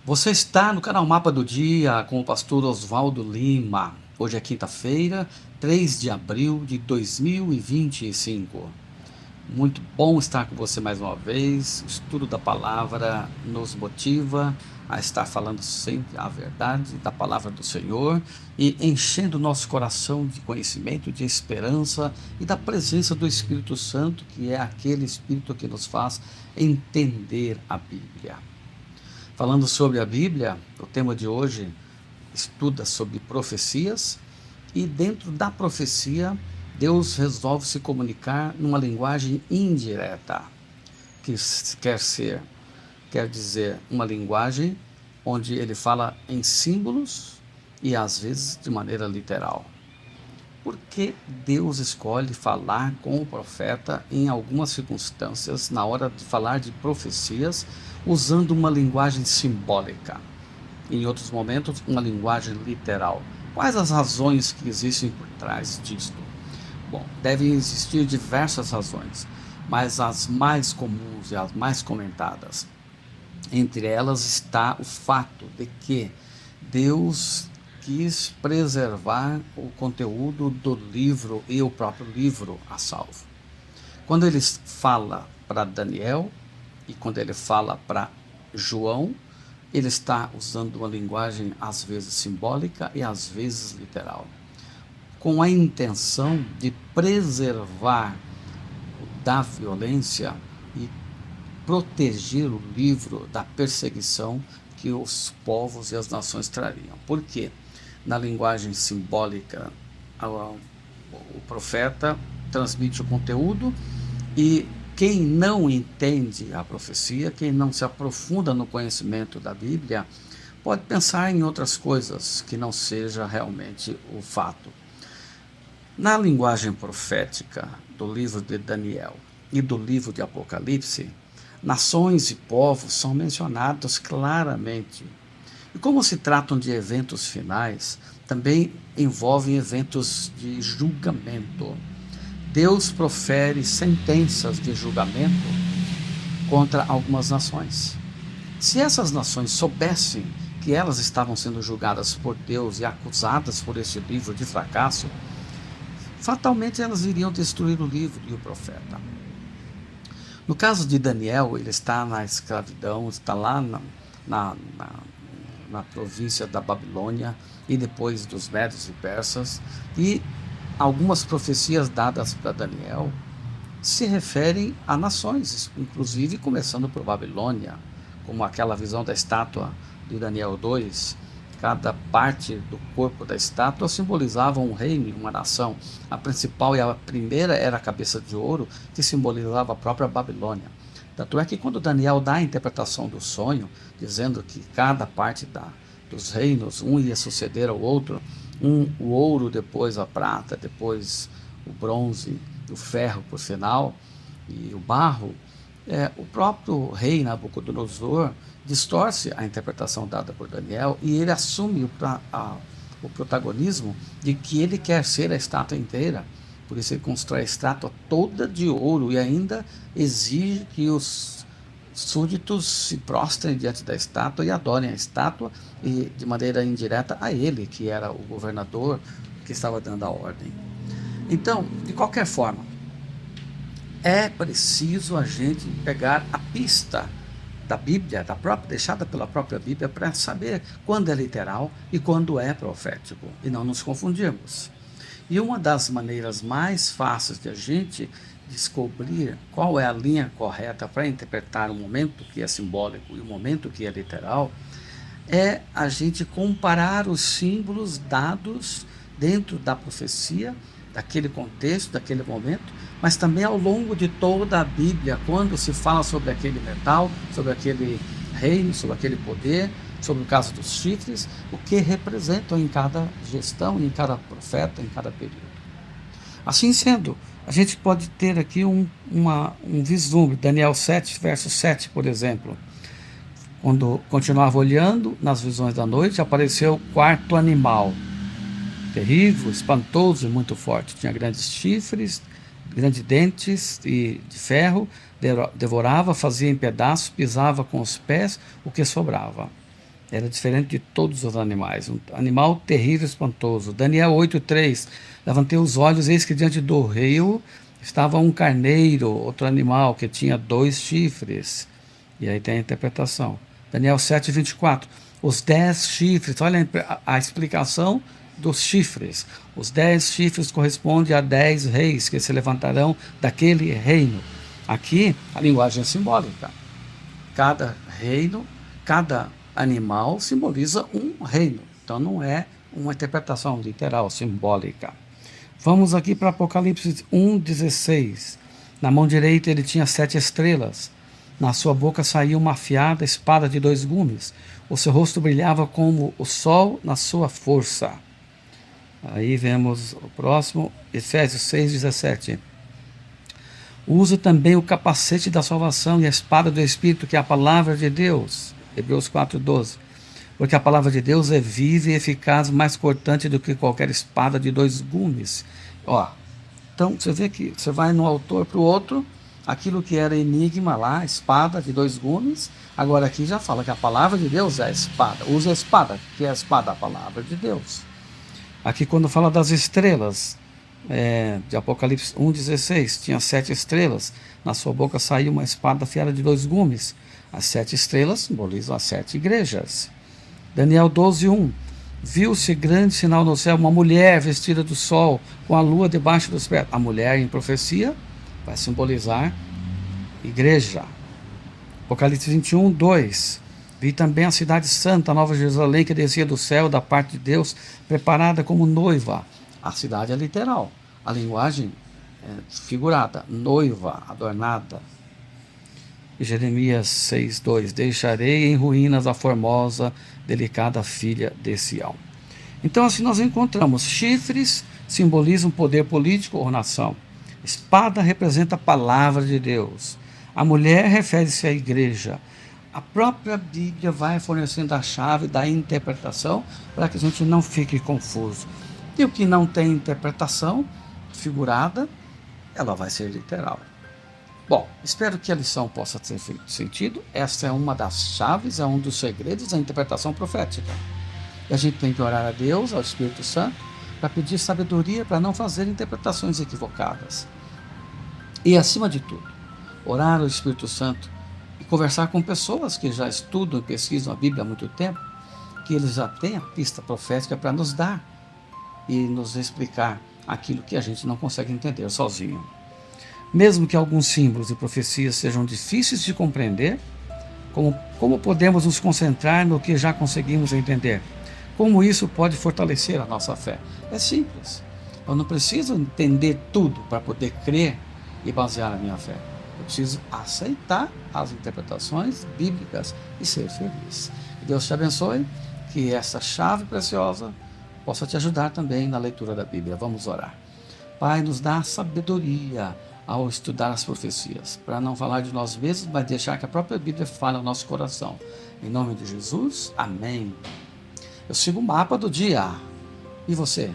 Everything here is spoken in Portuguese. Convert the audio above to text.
Você está no canal Mapa do Dia com o pastor Oswaldo Lima. Hoje é quinta-feira, 3 de abril de 2025. Muito bom estar com você mais uma vez. O estudo da palavra nos motiva a estar falando sempre a verdade da palavra do Senhor e enchendo o nosso coração de conhecimento, de esperança e da presença do Espírito Santo, que é aquele Espírito que nos faz entender a Bíblia. Falando sobre a Bíblia, o tema de hoje estuda sobre profecias e dentro da profecia Deus resolve se comunicar numa linguagem indireta, que quer dizer uma linguagem onde ele fala em símbolos e às vezes de maneira literal. Por que Deus escolhe falar com o profeta em algumas circunstâncias, na hora de falar de profecias, usando uma linguagem simbólica? Em outros momentos, uma linguagem literal. Quais as razões que existem por trás disto? Bom, devem existir diversas razões, mas as mais comuns e as mais comentadas, entre elas está o fato de que Deus quis preservar o conteúdo do livro e o próprio livro a salvo. Quando ele fala para Daniel e quando ele fala para João, ele está usando uma linguagem às vezes simbólica e às vezes literal, com a intenção de preservar da violência e proteger o livro da perseguição que os povos e as nações trariam. Por quê? Na linguagem simbólica, o profeta transmite o conteúdo e quem não entende a profecia, quem não se aprofunda no conhecimento da Bíblia, pode pensar em outras coisas que não seja realmente o fato. Na linguagem profética do livro de Daniel e do livro de Apocalipse, nações e povos são mencionados claramente. E como se tratam de eventos finais, também envolvem eventos de julgamento. Deus profere sentenças de julgamento contra algumas nações. Se essas nações soubessem que elas estavam sendo julgadas por Deus e acusadas por esse livro de fracasso, fatalmente elas iriam destruir o livro e o profeta. No caso de Daniel, ele está na escravidão, está lá na província da Babilônia e depois dos Médios e Persas, e algumas profecias dadas para Daniel se referem a nações, inclusive começando por Babilônia, como aquela visão da estátua de Daniel 2. Cada parte do corpo da estátua simbolizava um reino e uma nação. A principal e a primeira era a cabeça de ouro, que simbolizava a própria Babilônia. Tanto é que quando Daniel dá a interpretação do sonho, dizendo que cada parte dos reinos, um ia suceder ao outro, o ouro, depois a prata, depois o bronze, o ferro por final, e o barro, o próprio rei Nabucodonosor distorce a interpretação dada por Daniel e ele assume o protagonismo de que ele quer ser a estátua inteira. Por isso ele constrói a estátua toda de ouro e ainda exige que os súditos se prostrem diante da estátua e adorem a estátua e de maneira indireta a ele, que era o governador que estava dando a ordem. Então, de qualquer forma, é preciso a gente pegar a pista da Bíblia, deixada pela própria Bíblia, para saber quando é literal e quando é profético, e não nos confundirmos. E uma das maneiras mais fáceis de a gente descobrir qual é a linha correta para interpretar o momento que é simbólico e o momento que é literal, é a gente comparar os símbolos dados dentro da profecia, daquele contexto, daquele momento, mas também ao longo de toda a Bíblia, quando se fala sobre aquele metal, sobre aquele reino, sobre aquele poder, sobre o caso dos chifres, o que representam em cada gestão, em cada profeta, em cada período. Assim sendo, a gente pode ter aqui um vislumbre, Daniel 7, verso 7, por exemplo. Quando continuava olhando, nas visões da noite, apareceu o quarto animal, terrível, espantoso e muito forte. Tinha grandes chifres, grandes dentes de ferro, devorava, fazia em pedaços, pisava com os pés o que sobrava. Era diferente de todos os animais, um animal terrível e espantoso. Daniel 8:3. Levantei os olhos, eis que diante do rio estava um carneiro, outro animal que tinha 2 chifres. E aí tem a interpretação. Daniel 7:24. Os 10 chifres, olha a explicação dos chifres. Os 10 chifres correspondem a 10 reis que se levantarão daquele reino. Aqui, a linguagem é simbólica. Cada reino, cada animal simboliza um reino. Então não é uma interpretação literal, simbólica. Vamos aqui para Apocalipse 1:16. Na mão direita ele tinha 7 estrelas. Na sua boca saía uma afiada espada de 2 gumes. O seu rosto brilhava como o sol na sua força. Aí vemos o próximo, Efésios 6:17. Usa também o capacete da salvação e a espada do Espírito, que é a palavra de Deus. Hebreus 4:12. Porque a palavra de Deus é viva e eficaz, mais cortante do que qualquer espada de 2 gumes. Ó, então você vê que você vai no autor para o outro, aquilo que era enigma lá, espada de 2 gumes, agora aqui já fala que a palavra de Deus é a espada. Usa a espada, que é a espada, a palavra de Deus. Aqui quando fala das estrelas, de Apocalipse 1:16, tinha 7 estrelas, na sua boca saiu uma espada afiada de 2 gumes. As 7 estrelas simbolizam as 7 igrejas. Daniel 12:1. Viu-se grande sinal no céu, uma mulher vestida do sol, com a lua debaixo dos pés. A mulher em profecia vai simbolizar igreja. Apocalipse 21:2. Vi também a cidade santa, a Nova Jerusalém, que descia do céu da parte de Deus, preparada como noiva. A cidade é literal, a linguagem é figurada, noiva, adornada. E Jeremias 6:2. Deixarei em ruínas a formosa, delicada filha de Sião. Então assim nós encontramos, chifres simbolizam poder político ou nação. Espada representa a palavra de Deus. A mulher refere-se à igreja. A própria Bíblia vai fornecendo a chave da interpretação para que a gente não fique confuso. E o que não tem interpretação figurada, ela vai ser literal. Bom, espero que a lição possa ter feito sentido. Essa é uma das chaves, é um dos segredos da interpretação profética. E a gente tem que orar a Deus, ao Espírito Santo, para pedir sabedoria para não fazer interpretações equivocadas. E, acima de tudo, orar ao Espírito Santo e conversar com pessoas que já estudam e pesquisam a Bíblia há muito tempo, que eles já têm a pista profética para nos dar e nos explicar aquilo que a gente não consegue entender sozinho. Mesmo que alguns símbolos e profecias sejam difíceis de compreender, como podemos nos concentrar no que já conseguimos entender? Como isso pode fortalecer a nossa fé? É simples. Eu não preciso entender tudo para poder crer e basear a minha fé. Eu preciso aceitar as interpretações bíblicas e ser feliz. Que Deus te abençoe, que essa chave preciosa possa te ajudar também na leitura da Bíblia. Vamos orar. Pai, nos dá sabedoria ao estudar as profecias, para não falar de nós mesmos, mas deixar que a própria Bíblia fale ao nosso coração. Em nome de Jesus, amém. Eu sigo o mapa do dia. E você?